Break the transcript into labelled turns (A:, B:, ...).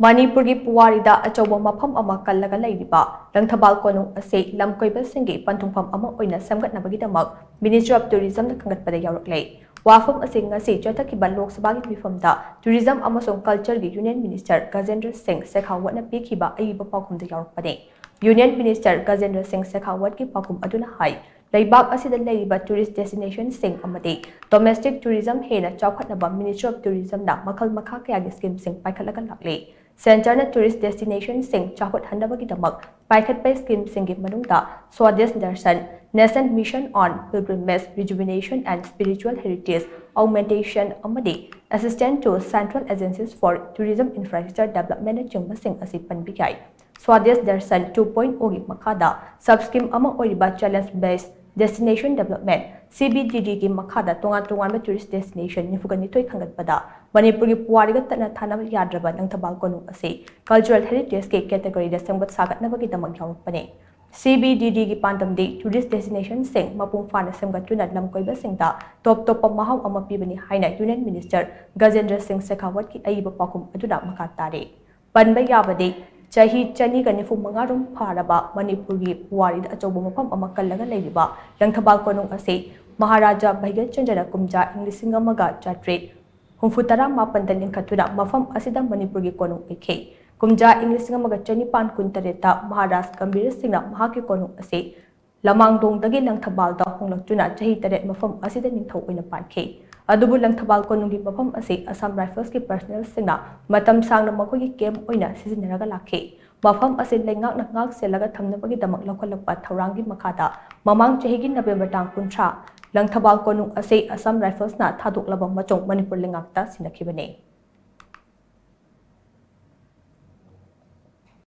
A: Manipuri puwari da achouba mapham ama kallaga laiba Langthabal Konung ase Lam Koiba Singi Panthungpham ama Oina Semgatnaba gidamak Ministry of Tourism na Khangatpada Yaorakle wafam ase ngasi chathakhiba Lok Sabha gi mifamda Tourism amasong Culture gi Union Minister Shing Sekhawat na pikhiba aiba pakhumda yaorakpane Union Minister Shing Sekhawat ki pakhum aduna hai Laibak asida laiba tourist destination sing amade domestic tourism hena chawkhatnaba Ministry of Tourism na makhal makha kaya gi scheme sing paikhalaga lakle Center na tourist destination sing chawkhat handabagi damak paikhat pai scheme singi manungda Swadesh Darshan Nascent Mission on Pilgrimage Rejuvenation and Spiritual Heritage Augmentation amade assistant to Central Agencies for Tourism Infrastructure Development na chungba sing asi panbigai Swadesh Darshan 2.0 gi makhada sub scheme ama oiriba challenge based Destination Development CBDD ki makhada tongan tourist destination nifugani toy Khangatpada Manipuri puwari ga tana thana yadraba Langthabal Konung ase cultural heritage ke category da Semgatnaba gi damak yaorakpane CBDD ki pantamdi tourist destination sing mapung fana Semgatuna Lam Koiba singda top maham ama pibani haina Union Minister Shing Sekhawat ki aiba pakum aduna makatare panba yabade Chahi chani ka nifu mangarum pharaba Manipuri puwari da achouba mapham ama kallaga laiba Langthabal Konung ase Maharaja Bhaiga Chanjana kumja Englishing amaga chatret humfutara mapanda linkhatuna mapham asida Manipuri Konung ekhe kumja Englishing amaga chani pan kuntareta Maharaj Gambir Singna mahaki Konung ase lamangdong dagi Langthabal da honglakchuna chahi taret mapham asida ningthau oina pankhe adubu Langthabal Konung gi mapham ase Assam Rifles ki personnel singna matam sangna makhoi camp oina sizinaraga lakhe mapham ase lengak na ngak selaga thamnabagi damak lokhalakpa thaurangi makhada mamang chahi gi November tang 30 Langthabal Konung ase Assam Rifles na thadoklaba machong Manipur lengak ta sinakhibane